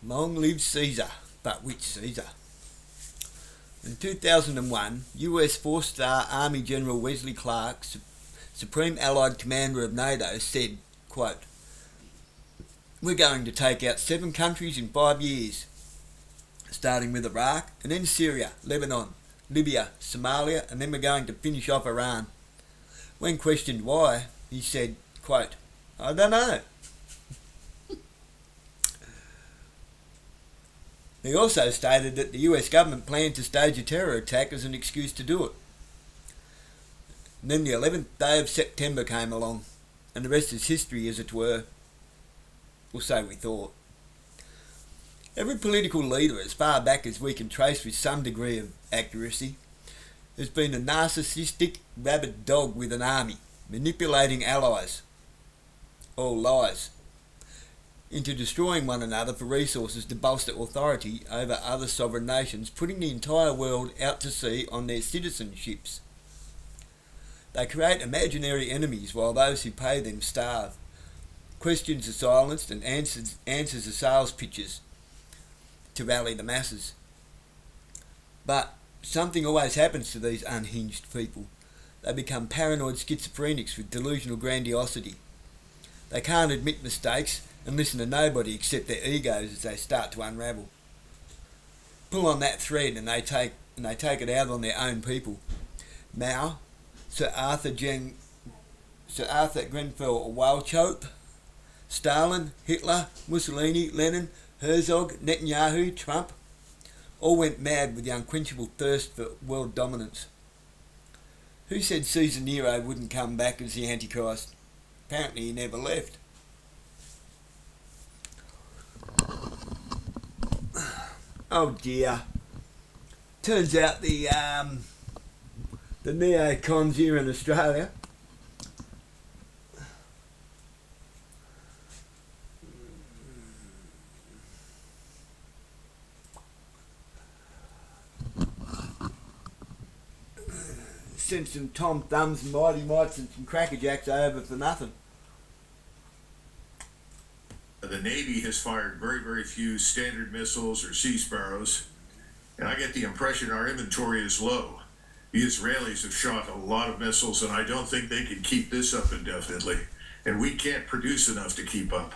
Long live Caesar, but which Caesar? In 2001, US four-star Army General Wesley Clark, Supreme Allied Commander of NATO, said, quote, "We're going to take out 7 countries in 5 years, starting with Iraq and then Syria, Lebanon, Libya, Somalia, and then we're going to finish off Iran." When questioned why, he said, quote, "I don't know." He also stated that the US government planned to stage a terror attack as an excuse to do it. And then the 11th day of September came along, and the rest is history, as it were. Or so we thought. Every political leader, as far back as we can trace with some degree of accuracy, has been a narcissistic rabid dog with an army, manipulating allies, all lies, into destroying one another for resources to bolster authority over other sovereign nations, putting the entire world out to sea on their citizenships. They create imaginary enemies while those who pay them starve. Questions are silenced and answers are sales pitches to rally the masses. But something always happens to these unhinged people. They become paranoid schizophrenics with delusional grandiosity. They can't admit mistakes and listen to nobody except their egos as they start to unravel. Pull on that thread and they take it out on their own people. Mao, Sir Arthur Grenfell Wauchope, Stalin, Hitler, Mussolini, Lenin, Herzog, Netanyahu, Trump, all went mad with the unquenchable thirst for world dominance. Who said Caesar Nero wouldn't come back as the Antichrist? Apparently he never left. Oh dear. Turns out the neocons here in Australia sent some Tom Thumbs and Mighty Mites and some Cracker Jacks over for nothing. The Navy has fired very, very few Standard missiles or Sea Sparrows, and I get the impression our inventory is low. The Israelis have shot a lot of missiles, and I don't think they can keep this up indefinitely, and we can't produce enough to keep up.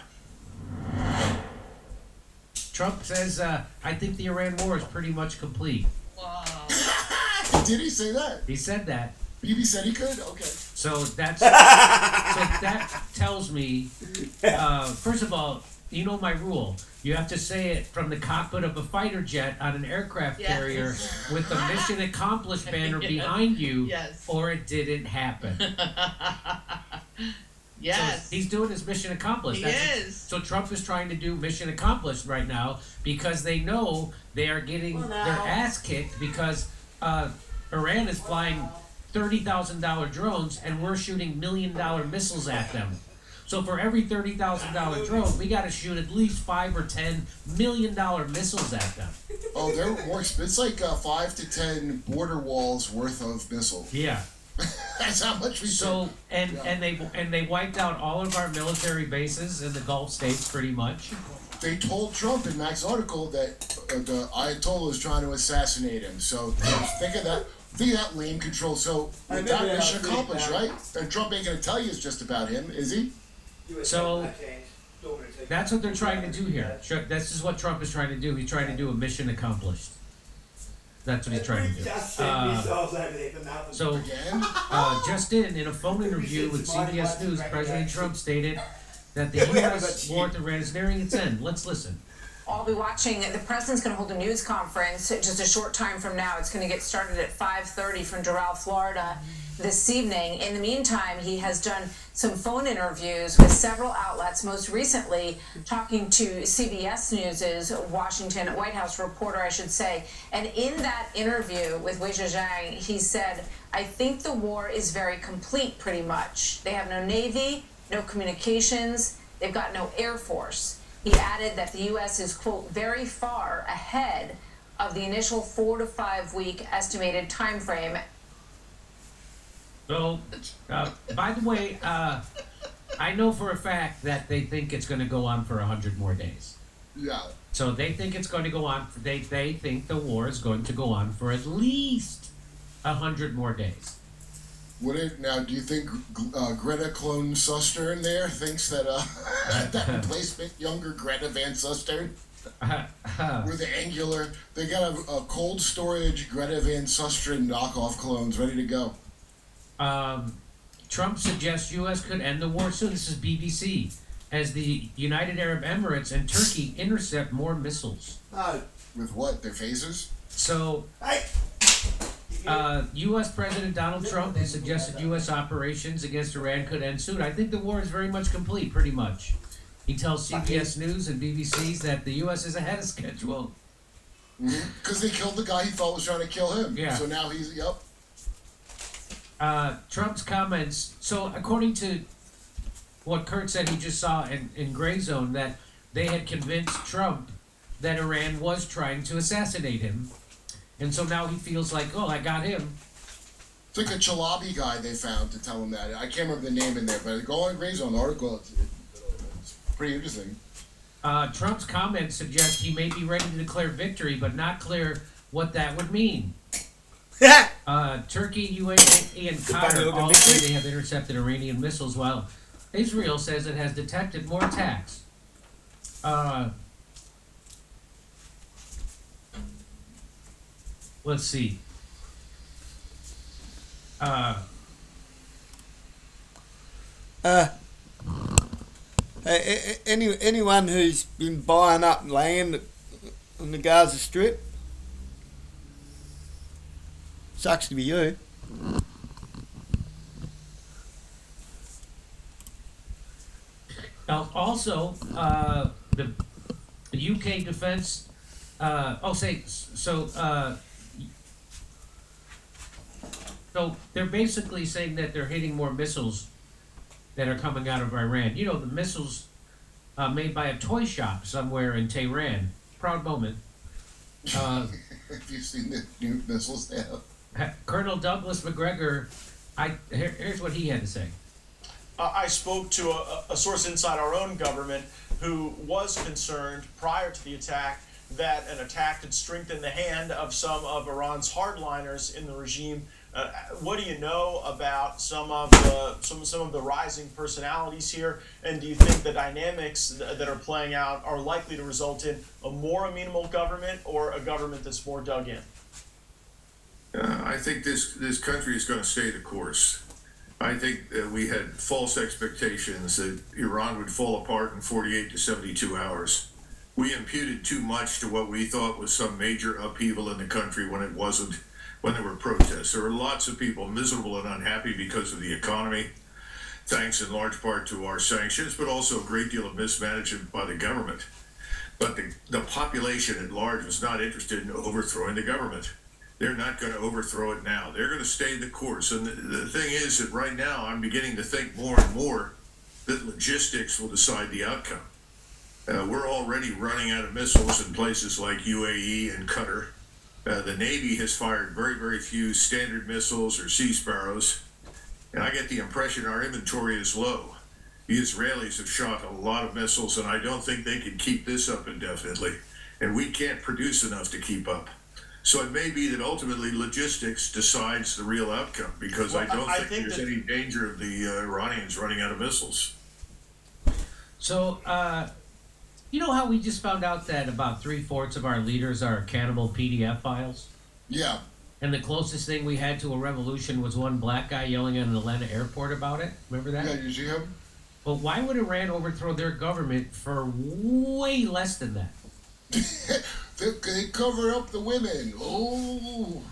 Trump says, I think the Iran war is pretty much complete. Wow. Did he say that? He said that. BB said he could? Okay. So that tells me, first of all, you know my rule. You have to say it from the cockpit of a fighter jet on an aircraft carrier with the mission accomplished banner behind you, or it didn't happen. Yes. So he's doing his mission accomplished. He is. So Trump is trying to do mission accomplished right now because they know they are getting their ass kicked because Iran is flying $30,000 drones and we're shooting $1 million missiles at them. So for every $30,000 drone, we got to shoot at least $5 or $10 million missiles at them. Oh, they're more. It's like 5 to 10 border walls worth of missiles. Yeah. That's how much we. So and they wiped out all of our military bases in the Gulf states, pretty much. They told Trump in Mac's article that the Ayatollah is trying to assassinate him. So think of that. Think of that lame control. So with that mission accomplished, right? And Trump ain't gonna tell you it's just about him, is he? So that's what they're trying to do here. This is what Trump is trying to do. He's trying to do a mission accomplished. That's what he's trying to do. Just in a phone interview with CBS News, President Trump stated that the U.S. war with Iran is nearing its end. Let's listen. I'll be watching. The president's going to hold a news conference just a short time from now. It's going to get started at 5:30 from Doral, Florida, this evening. In the meantime, he has done some phone interviews with several outlets, most recently talking to CBS News' White House reporter, I should say. And in that interview with Wei Zhejiang, he said, I think the war is very complete, pretty much. They have no Navy, no communications, they've got no Air Force. He added that the U.S. is, quote, very far ahead of the initial 4 to 5 week estimated time frame. So, by the way, I know for a fact that they think it's going to go on for 100 more days. Yeah. So they think it's going to go on. They think the war is going to go on for at least 100 more days. Would it now? Do you think Greta clone Sustern there thinks that that replacement younger Greta Van Sustern with the angular? They got a cold storage Greta Van Sustern knockoff clones ready to go. Trump suggests U.S. could end the war soon. This is BBC. As the United Arab Emirates and Turkey intercept more missiles. With what? Their phasers? So, U.S. President Donald Trump has suggested U.S. operations against Iran could end soon. I think the war is very much complete, pretty much. He tells CBS News and BBC's that the U.S. is ahead of schedule. Because they killed the guy he thought was trying to kill him. Yeah. So now he's, yep. Trump's comments, so according to what Kurt said he just saw in Gray Zone, that they had convinced Trump that Iran was trying to assassinate him. And so now he feels like, oh, I got him. It's like a Chalabi guy they found to tell him that. I can't remember the name in there, but go on Gray Zone article. It's pretty interesting. Trump's comments suggest he may be ready to declare victory, but not clear what that would mean. Turkey, UAE, and Qatar all say they have intercepted Iranian missiles, while Israel says it has detected more attacks. Let's see. Anyone who's been buying up land on the Gaza Strip, sucks to be you. Also, the UK defense. So they're basically saying that they're hitting more missiles that are coming out of Iran. You know, the missiles made by a toy shop somewhere in Tehran. Proud moment. Have you seen the new missiles they have? Colonel Douglas McGregor, here's what he had to say. I spoke to a source inside our own government who was concerned prior to the attack that an attack could strengthen the hand of some of Iran's hardliners in the regime. What do you know about some of the rising personalities here, and do you think the dynamics that are playing out are likely to result in a more amenable government or a government that's more dug in? I think this country is going to stay the course. I think that we had false expectations that Iran would fall apart in 48 to 72 hours. We imputed too much to what we thought was some major upheaval in the country when it wasn't, when there were protests. There were lots of people miserable and unhappy because of the economy, thanks in large part to our sanctions, but also a great deal of mismanagement by the government. But the population at large was not interested in overthrowing the government. They're not going to overthrow it now. They're going to stay the course. And the thing is that right now I'm beginning to think more and more that logistics will decide the outcome. We're already running out of missiles in places like UAE and Qatar. The Navy has fired very, very few standard missiles or Sea Sparrows. And I get the impression our inventory is low. The Israelis have shot a lot of missiles, and I don't think they can keep this up indefinitely. And we can't produce enough to keep up. So it may be that ultimately logistics decides the real outcome, because I don't think there's any danger of the Iranians running out of missiles. So, you know how we just found out that about 3/4 of our leaders are cannibal PDF files? Yeah. And the closest thing we had to a revolution was one black guy yelling at an Atlanta airport about it. Remember that? Yeah, you see him? But why would Iran overthrow their government for way less than that? They cover up the women. Oh.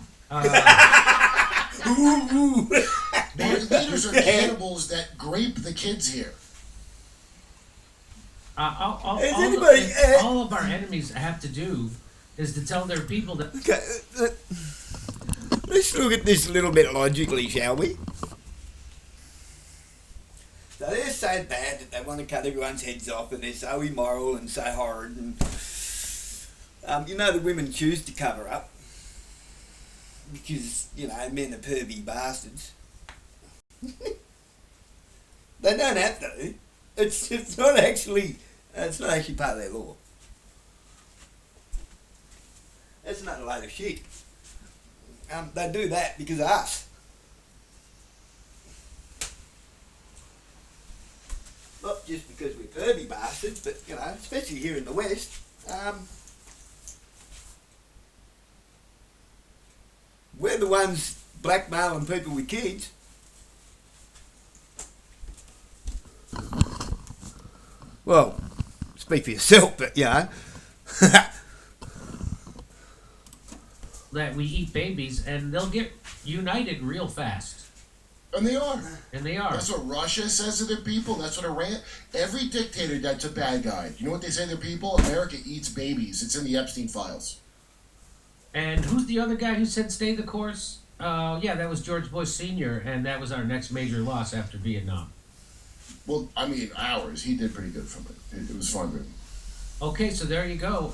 Their leaders are cannibals that grape the kids here. All of our enemies have to do is to tell their people that... Okay, let's look at this a little bit logically, shall we? So they're so bad that they want to cut everyone's heads off, and they're so immoral and so horrid. And the women choose to cover up because men are pervy bastards. They don't have to. It's not actually part of their law. That's another load of shit. They do that because of us. Not just because we're pervy bastards, but, you know, especially here in the West. We're the ones blackmailing people with kids. Well, speak for yourself, but, you know. That we eat babies and they'll get united real fast. And they are. And they are. That's what Russia says to their people. That's what Iran... Every dictator that's a bad guy. You know what they say to their people? America eats babies. It's in the Epstein files. And who's the other guy who said stay the course? Yeah, that was George Bush Sr., and that was our next major loss after Vietnam. Well, I mean, ours. He did pretty good from it. It was fun with him. Okay, so there you go.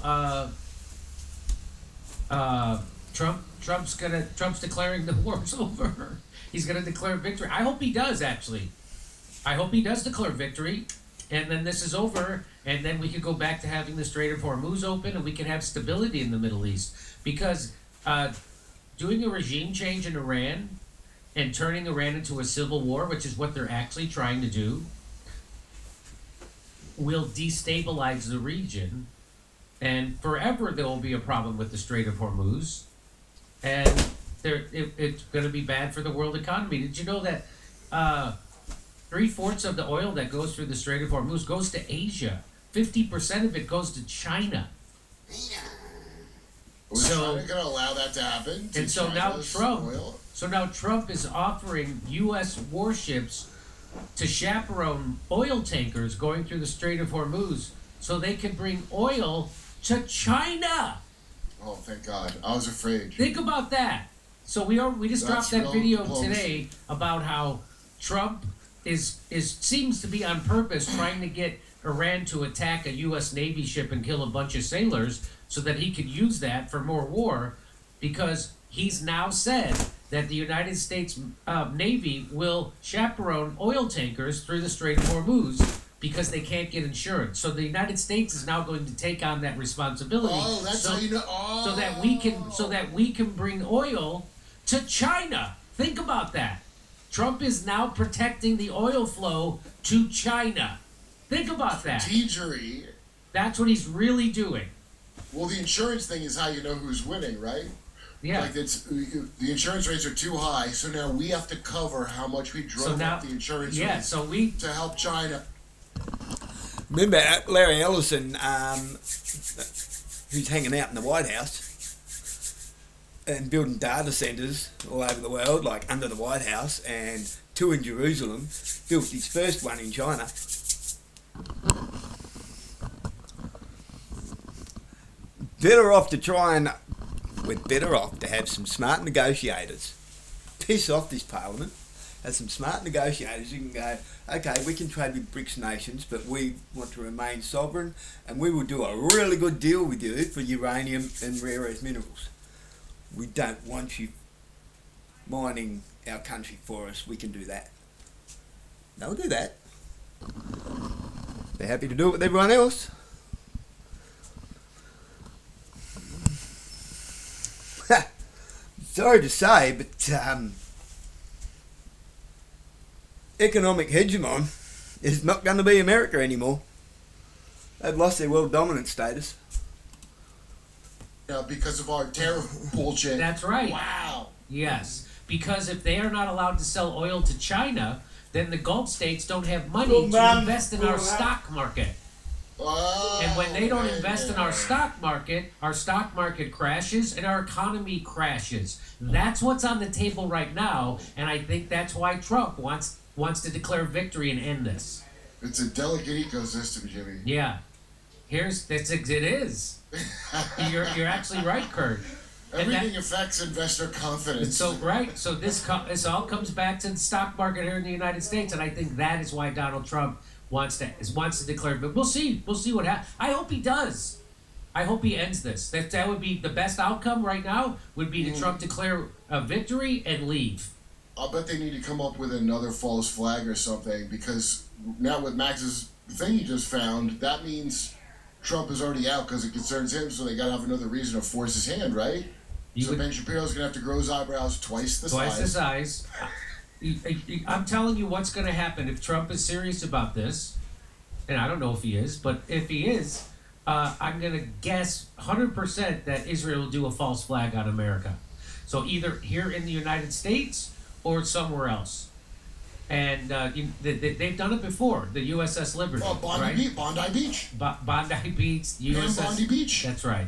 Trump's declaring the war's over. He's gonna declare victory. I hope he does, actually. I hope he does declare victory, and then this is over, and then we could go back to having the Strait of Hormuz open, and we can have stability in the Middle East. Because doing a regime change in Iran and turning Iran into a civil war, which is what they're actually trying to do, will destabilize the region, and forever there will be a problem with the Strait of Hormuz, and it's going to be bad for the world economy. Did you know that 3/4 of the oil that goes through the Strait of Hormuz goes to Asia? 50% of it goes to China. Was China going to allow that to happen? And so now Trump is offering U.S. warships to chaperone oil tankers going through the Strait of Hormuz so they can bring oil to China. Oh, thank God. I was afraid. Think about that. So we just dropped that video today about how Trump seems to be on purpose trying to get Iran to attack a U.S. Navy ship and kill a bunch of sailors so that he could use that for more war, because he's now said that the United States Navy will chaperone oil tankers through the Strait of Hormuz because they can't get insurance. So the United States is now going to take on that responsibility. Oh, that's how you know. Oh. So that we can bring oil to China. Think about that. Trump is now protecting the oil flow to China. Think about that. Strategery. That's what he's really doing. Well, the insurance thing is how you know who's winning, right? Yeah. Like the insurance rates are too high, so now we have to cover how much we drove up the insurance rates to help China. Remember Larry Ellison, who's hanging out in the White House and building data centres all over the world, like under the White House, and 2 in Jerusalem, built his first one in China. We're better off to have some smart negotiators. Piss off this parliament. Have some smart negotiators who can go, okay, we can trade with BRICS nations, but we want to remain sovereign, and we will do a really good deal with you for uranium and rare earth minerals. We don't want you mining our country for us. We can do that. They'll do that. They're happy to do it with everyone else. Sorry to say, but economic hegemon is not going to be America anymore. They've lost their world dominant status. Yeah, because of our tariff bullshit. That's right. Wow. Yes, because if they are not allowed to sell oil to China, then the Gulf states don't have money to invest in our stock market. Oh, and when they don't invest in our stock market crashes and our economy crashes. That's what's on the table right now, and I think that's why Trump wants to declare victory and end this. It's a delicate ecosystem, Jimmy. Yeah. It is. You're actually right, Kurt. Everything affects investor confidence. So this all comes back to the stock market here in the United States, and I think that is why Donald Trump wants to declare. But we'll see what happens. I hope he does. I hope he ends this. That would be the best outcome right now. Would be to Trump declare a victory and leave. I'll bet they need to come up with another false flag or something, because now with Max's thing he just found, that means Trump is already out because it concerns him, so they got to have another reason to force his hand, right? Ben Shapiro's going to have to grow his eyebrows twice the size. I'm telling you what's going to happen if Trump is serious about this, and I don't know if he is, but if he is, I'm going to guess 100% that Israel will do a false flag on America. So either here in the United States or somewhere else. And they've done it before, the USS Liberty. Oh, Bondi Beach. Bondi Beach, USS... And Bondi Beach. That's right.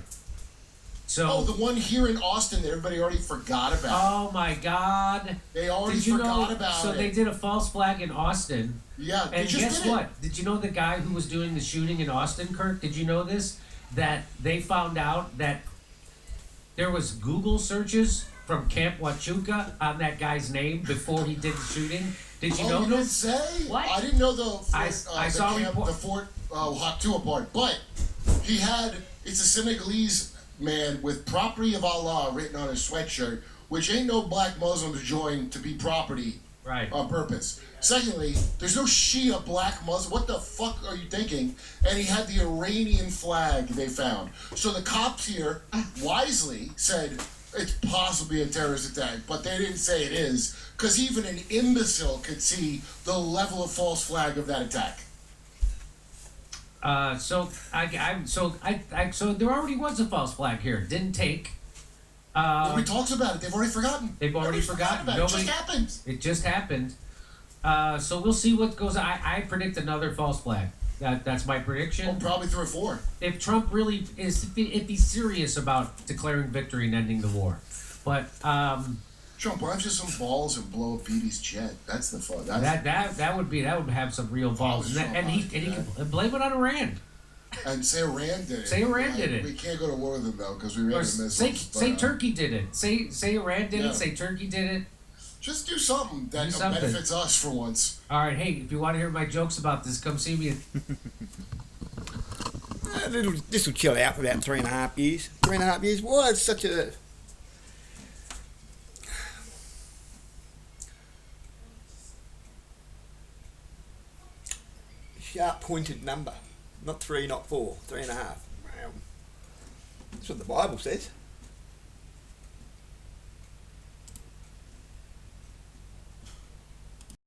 So, the one here in Austin that everybody already forgot about. Oh, my God. They already forgot about it. So they did a false flag in Austin. Yeah, and guess what? Did you know the guy who was doing the shooting in Austin, Kirk? Did you know this? That they found out that there was Google searches from Camp Wauchope on that guy's name before he did the shooting. Did you know this? Didn't say? What? I didn't know the Fort Wauchope part, but he had, it's a Senegalese man with property of Allah written on his sweatshirt, which ain't no black Muslims join to be property on purpose. Secondly, there's no Shia black Muslim. What the fuck are you thinking? And he had the Iranian flag they found. So the cops here wisely said it's possibly a terrorist attack, but they didn't say it is, because even an imbecile could see the level of false flag of that attack. So there already was a false flag here. It didn't take. Nobody talks about it. They've already forgotten. They've already forgotten. It just happened. It just happened. So we'll see what goes on. I predict another false flag. That's my prediction. Oh, probably 3 or 4. If Trump really is, if he's serious about declaring victory and ending the war, but Trump, why don't you some balls and blow up Petey's jet? That's the fun. That would have some real balls, and he can blame it on Iran. And say Iran did it. Say Iran did it. We can't go to war with them though because we ran the missiles. Say Turkey did it. Say Iran did it. Say Turkey did it. Just do something that benefits us for once. All right, hey, if you want to hear my jokes about this, come see me. This will chill out for about 3.5 years. 3.5 years was such a sharp-pointed number. Not 3, not 4. 3.5. That's what the Bible says.